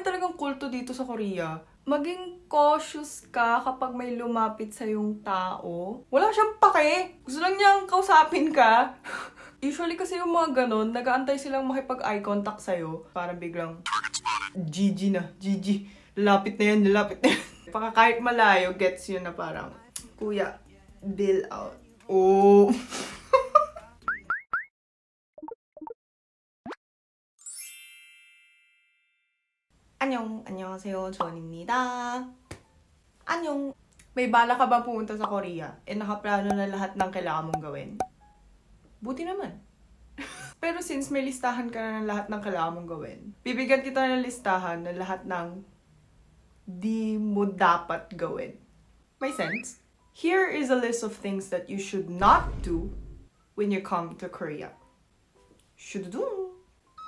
marami talagang kulto dito sa Korea. Maging cautious ka kapag may lumapit sa yung tao. Wala siyang pake. Gusto lang niyang kausapin ka. Usually kasi yung mga ganon, nag-aantay silang makipag-eye contact sa'yo. Parang biglang, GG na, GG. Lalapit na yan, lalapit na yan. Baka kahit malayo, gets yun na parang, Kuya, bill out. Oh. 안녕하세요, 조언입니다. 안녕. May bala ka ba pumunta sa Korea? Nakaplano na lahat ng kailangan mong gawin? Buti naman. Pero since may listahan ka na ng lahat ng kailangan mong gawin, bibigyan kita ng listahan ng lahat ng di mo dapat gawin. May sense? Here is a list of things that you should not do when you come to Korea. Should do.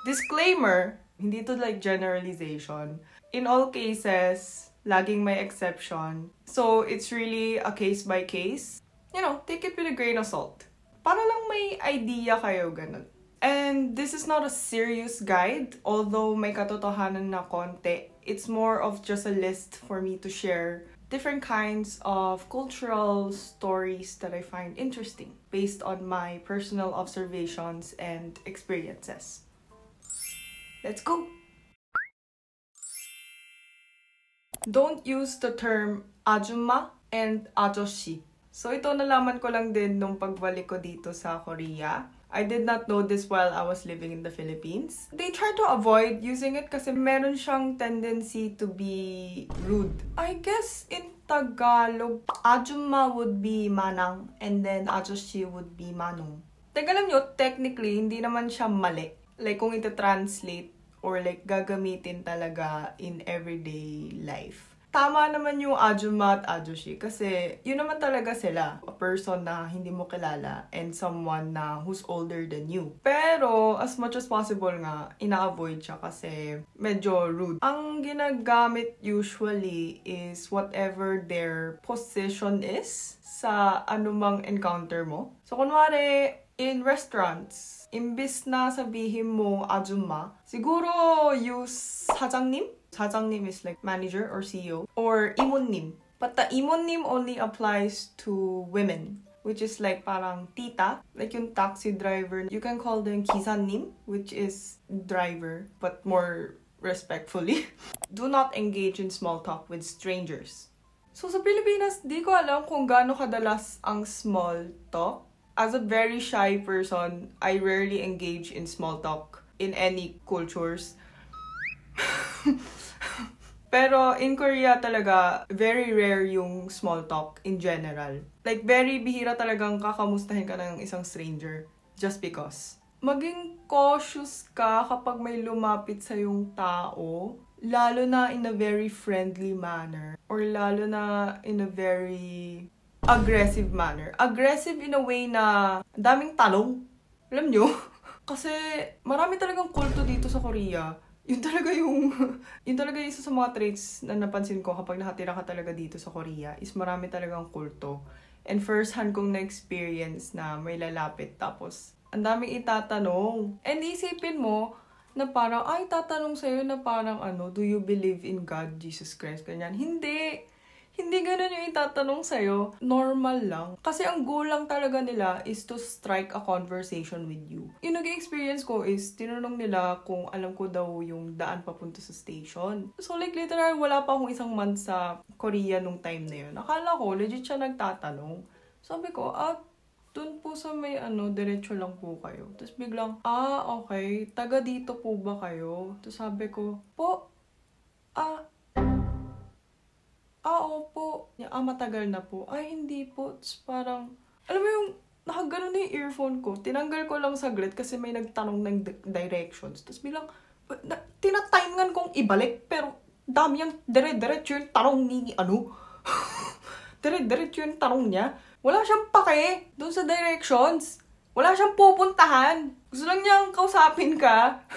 Disclaimer, hindi to like generalization. In all cases, laging may exception. So, it's really a case by case. You know, take it with a grain of salt. Para lang may idea kayo, ganun. And this is not a serious guide, although may katotohanan na konti. It's more of just a list for me to share different kinds of cultural stories that I find interesting based on my personal observations and experiences. Let's go! Don't use the term ajumma and ajoshi. So ito nalaman ko lang din nung pagbalik ko dito sa Korea. I did not know this while I was living in the Philippines. They try to avoid using it kasi meron siyang tendency to be rude. I guess in Tagalog, ajumma would be manang and then ajoshi would be manong. Alam nyo, technically, hindi naman siya mali. Like kung ita-translate or like gagamitin talaga in everyday life. Tama naman yung ajumma at ajoshi kasi yun naman talaga sila. A person na hindi mo kilala and someone na who's older than you. Pero as much as possible nga, ina-avoid siya kasi medyo rude. Ang ginagamit usually is whatever their position is sa anumang encounter mo. So kunwari, in restaurants, imbis na sabihin mo ajumma, siguro use 사장님? 사장님 is like manager or CEO. Or 이모님. But the 이모님 only applies to women, which is like parang tita. Like yung taxi driver. You can call them 기사님, which is driver, but more respectfully. Do not engage in small talk with strangers. So sa Pilipinas, di ko alam kung gaano kadalas ang small talk. As a very shy person, I rarely engage in small talk in any cultures. Pero in Korea talaga, very rare yung small talk in general. Like, very bihira talagang kakamustahin ka ng isang stranger just because. Maging cautious ka kapag may lumapit sa yung tao, lalo na in a very friendly manner or lalo na in a very aggressive manner. Aggressive in a way na daming tanong. Alam nyo? Kasi marami talagang kulto dito sa Korea. Yun talaga isa sa mga traits na napansin ko kapag nakatira ka talaga dito sa Korea is marami talagang kulto. And first hand kong na-experience na may lalapit tapos ang daming itatanong. And isipin mo na parang, ay, tatanong sa'yo na parang do you believe in God, Jesus Christ, ganyan. Hindi ganun yung itatanong sa'yo. Normal lang. Kasi ang goal lang talaga nila is to strike a conversation with you. Yung nag-experience ko is, tinanong nila kung alam ko daw yung daan papunta sa station. So like literal, wala pa akong isang month sa Korea nung time na yun. Akala ko, legit siya nagtatanong. Sabi ko, dun po sa may diretso lang po kayo. Tapos biglang, okay, taga dito po ba kayo? Tapos sabi ko, opo. Matagal na po. Ay, hindi po. Tapos parang, alam mo yung, nakagano na yung earphone ko. Tinanggal ko lang saglit kasi may nagtanong ng directions. Tapos bilang, tinatimingan kong ibalik. Pero, dami yung dire-diretso yung tanong ni dire-diretso yung tanong niya. Wala siyang pake doon sa directions. Wala siyang pupuntahan. Gusto lang niyang kausapin ka.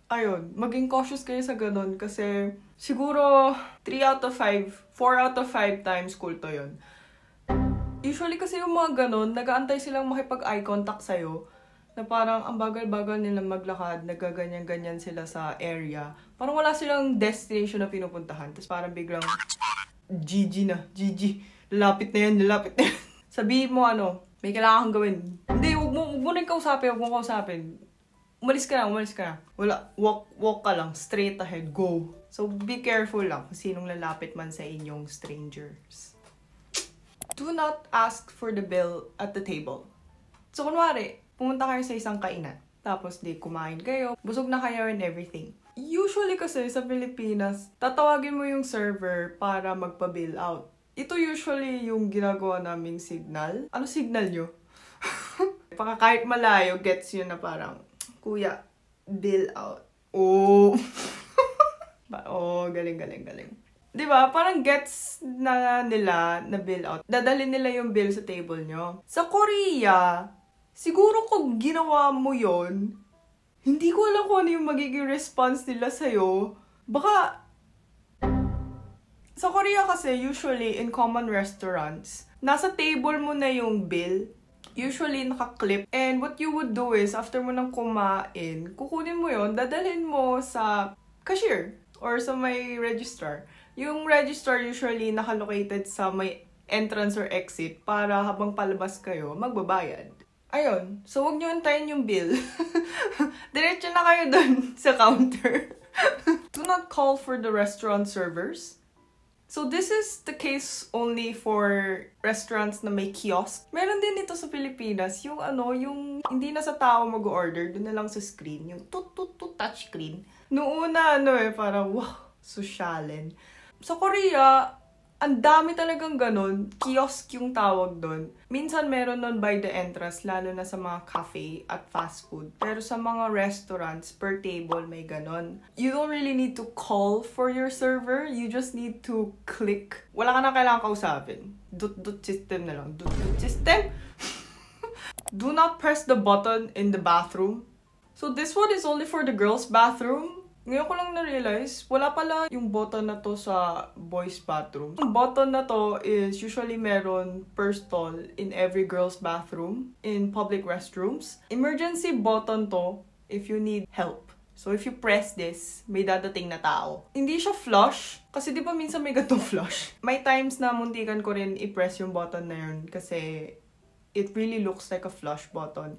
Ayun, maging cautious kayo sa ganun kasi siguro 4 out of 5 times kulto yun. Usually kasi yung mga ganun, nag-aantay silang makipag-eye contact sa'yo na parang ang bagal-bagal nila maglakad, nagaganyan-ganyan sila sa area. Parang wala silang destination na pinupuntahan. Tapos parang biglang, GG na, GG. Lalapit na yan, lalapit na yan. Sabihin mo may kailangan kang gawin. Hindi, huwag mo na kausapin, huwag mo kausapin. Umalis ka na. Wala, walk ka lang, straight ahead, go. So, be careful lang kung sinong lalapit man sa inyong strangers. Do not ask for the bill at the table. So, kunwari, pumunta kayo sa isang kainan. Tapos, kumain kayo. Busog na kayo and everything. Usually kasi sa Pilipinas, tatawagin mo yung server para magpa-bill out. Ito usually yung ginagawa naming signal. Ano signal nyo? Baka kahit malayo, gets yun na parang, Kuya, bill out. Oh! Galing. Diba? Parang gets na nila na bill out. Dadalhin nila yung bill sa table nyo. Sa Korea, siguro kung ginawa mo yon, hindi ko alam kung ano yung magiging response nila sa'yo. Baka, sa Korea kasi, usually, in common restaurants, nasa table mo na yung bill. Usually, naka-clip. And what you would do is, after mo nang kumain, kukunin mo yon, dadalhin mo sa cashier or sa may registrar. Yung registrar usually naka-located sa may entrance or exit para habang palabas kayo, magbabayad. Ayun. So, huwag nyo antayin yung bill. Diretso na kayo dun sa counter. Do not call for the restaurant servers. So, this is the case only for restaurants na may kiosk. Meron din ito sa Pilipinas, yung yung hindi na sa tao mag-order, dun na lang sa screen, yung touch screen. Noong una, parang, wow, sosyalin. Sa Korea, ang dami talagang ganun. Kiosk yung tawag doon. Minsan meron nun by the entrance, lalo na sa mga cafe at fast food. Pero sa mga restaurants, per table may ganun. You don't really need to call for your server. You just need to click. Wala ka na kailangan kausapin. Dot system na lang. Dot system? Do not press the button in the bathroom. So this one is only for the girls' bathroom. Ngayon ko lang na-realize, wala pala yung button na to sa boys' bathroom. Yung button na to is usually meron per stall in every girl's bathroom, in public restrooms. Emergency button to if you need help. So if you press this, may dadating na tao. Hindi siya flush, kasi di ba minsan may gatong flush? May times na muntikan ko rin i-press yung button na yun kasi it really looks like a flush button.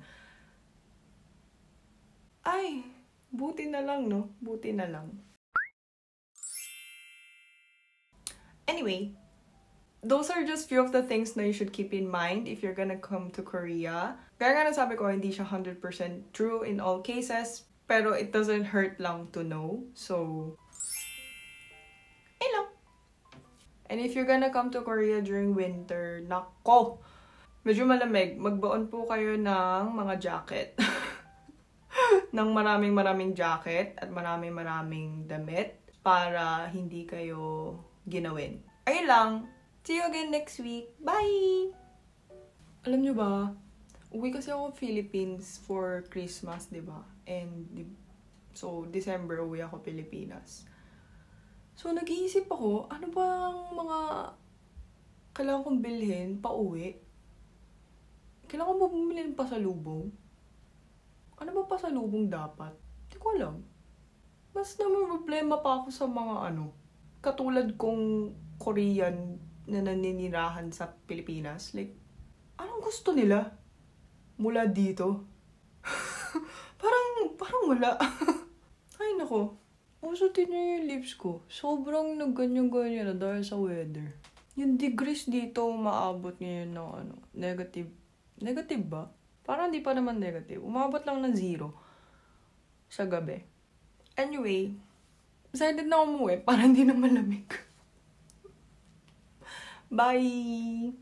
Ay! Buti na lang, no? Buti na lang. Anyway, those are just few of the things na you should keep in mind if you're gonna come to Korea. Kaya nga nasabi ko, hindi siya 100% true in all cases, pero it doesn't hurt lang to know. So, lang. And if you're gonna come to Korea during winter, nako! Medyo malamig. Magbaon po kayo ng mga jacket. Ng maraming jacket at maraming damit para hindi kayo ginawin. Ayun lang. See you again next week. Bye! Alam nyo ba, uwi kasi ako Philippines for Christmas, di ba? And so, December uwi ako Pilipinas. So, nag-iisip ako, ano bang mga kailangan kong bilhin pa uwi? Kailangan ko ba bumili ng pasalubong? Ano ba pasalubong dapat? Hindi ko alam. Mas naman problema pa ako sa mga katulad kong Korean na naninirahan sa Pilipinas. Like, anong gusto nila? Mula dito? parang wala. Ay, nako. Usutin niyo yung lips ko. Sobrang nagganyan-ganyan na dahil sa weather. Yung degrees dito, maabot ngayon ng negative. Negative ba? Parang hindi pa naman negative. Umabot lang ng 0 sa gabi. Anyway, excited na umuwi para hindi na malamig. Bye!